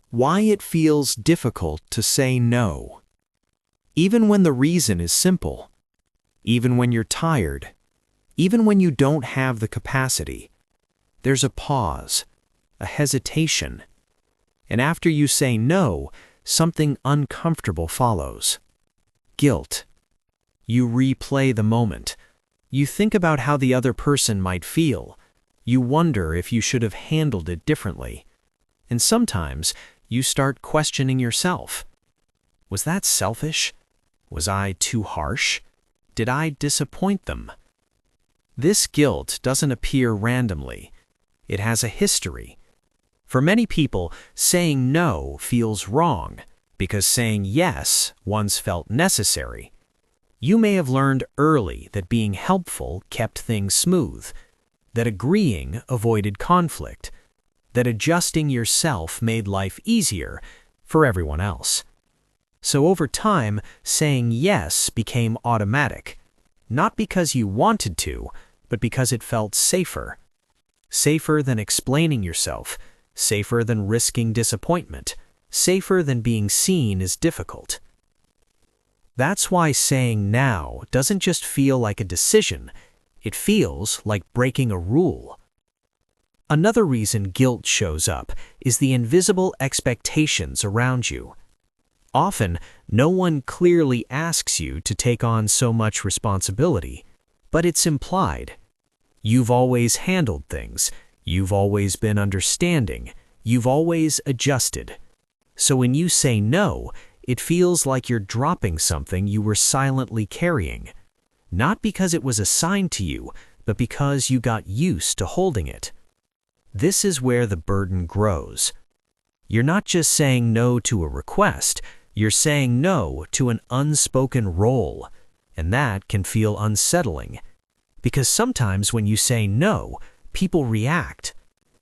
Why it feels difficult to say no. Even when the reason is simple, even when you're tired, even when you don't have the capacity, there's a pause, a hesitation. And after you say no, something uncomfortable follows. Guilt. You replay the moment. You think about how the other person might feel. You wonder if you should have handled it differently. And sometimes you start questioning yourself. Was that selfish? Was I too harsh? Did I disappoint them? This guilt doesn't appear randomly. It has a history. For many people, saying no feels wrong because saying yes once felt necessary. You may have learned early that being helpful kept things smooth, that agreeing avoided conflict, that adjusting yourself made life easier for everyone else. So over time, saying yes became automatic, not because you wanted to, but because it felt safer. Safer than explaining yourself, safer than risking disappointment, safer than being seen as difficult. That's why saying now doesn't just feel like a decision, it feels like breaking a rule. Another reason guilt shows up is the invisible expectations around you. Often, no one clearly asks you to take on so much responsibility, but it's implied. You've always handled things, you've always been understanding, you've always adjusted. So when you say no, it feels like you're dropping something you were silently carrying. Not because it was assigned to you, but because you got used to holding it. This is where the burden grows. You're not just saying no to a request, you're saying no to an unspoken role, and that can feel unsettling. Because sometimes when you say no, people react.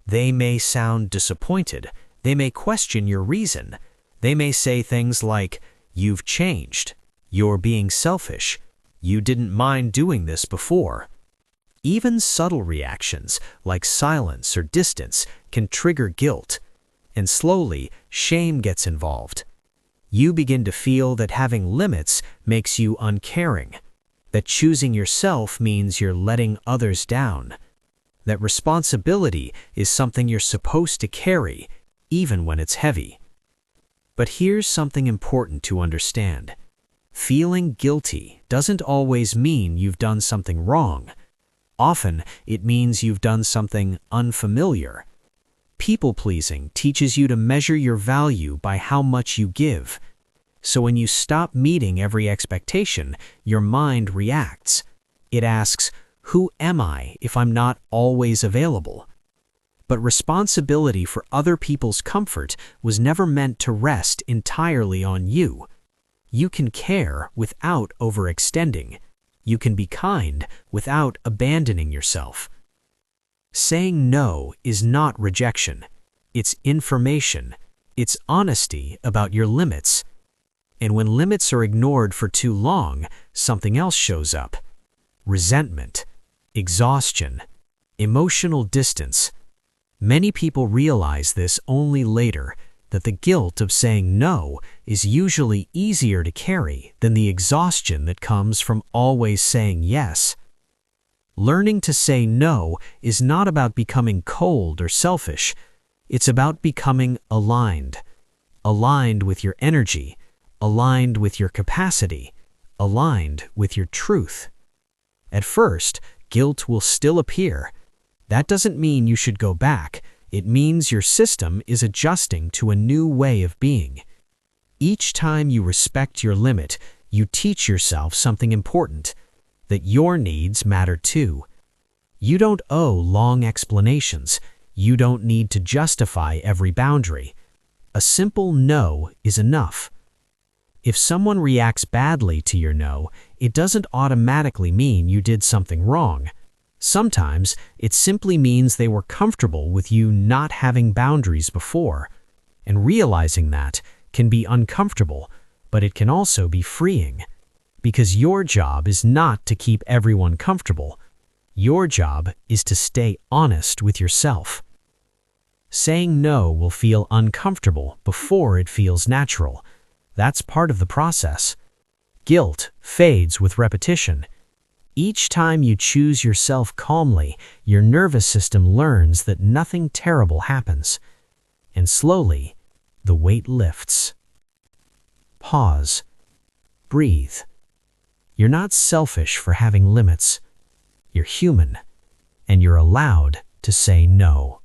They may sound disappointed, they may question your reason, they may say things like, "You've changed," "You're being selfish," "You didn't mind doing this before." Even subtle reactions, like silence or distance, can trigger guilt, and slowly, shame gets involved. You begin to feel that having limits makes you uncaring, that choosing yourself means you're letting others down, that responsibility is something you're supposed to carry, even when it's heavy. But here's something important to understand. Feeling guilty doesn't always mean you've done something wrong. Often, it means you've done something unfamiliar. People-pleasing teaches you to measure your value by how much you give. So when you stop meeting every expectation, your mind reacts. It asks, "Who am I if I'm not always available?" But responsibility for other people's comfort was never meant to rest entirely on you. You can care without overextending. You can be kind without abandoning yourself. Saying no is not rejection. It's information. It's honesty about your limits. And when limits are ignored for too long, something else shows up. Resentment, exhaustion, emotional distance. Many people realize this only later, that the guilt of saying no is usually easier to carry than the exhaustion that comes from always saying yes. Learning to say no is not about becoming cold or selfish. It's about becoming aligned. Aligned with your energy, aligned with your capacity, aligned with your truth. At first, guilt will still appear. That doesn't mean you should go back. It means your system is adjusting to a new way of being. Each time you respect your limit, you teach yourself something important, that your needs matter too. You don't owe long explanations. You don't need to justify every boundary. A simple no is enough. If someone reacts badly to your no, it doesn't automatically mean you did something wrong. Sometimes it simply means they were comfortable with you not having boundaries before. And realizing that can be uncomfortable, but it can also be freeing. Because your job is not to keep everyone comfortable. Your job is to stay honest with yourself. Saying no will feel uncomfortable before it feels natural. That's part of the process. Guilt fades with repetition. Each time you choose yourself calmly, your nervous system learns that nothing terrible happens. And slowly, the weight lifts. Pause. Breathe. You're not selfish for having limits. You're human, and you're allowed to say no.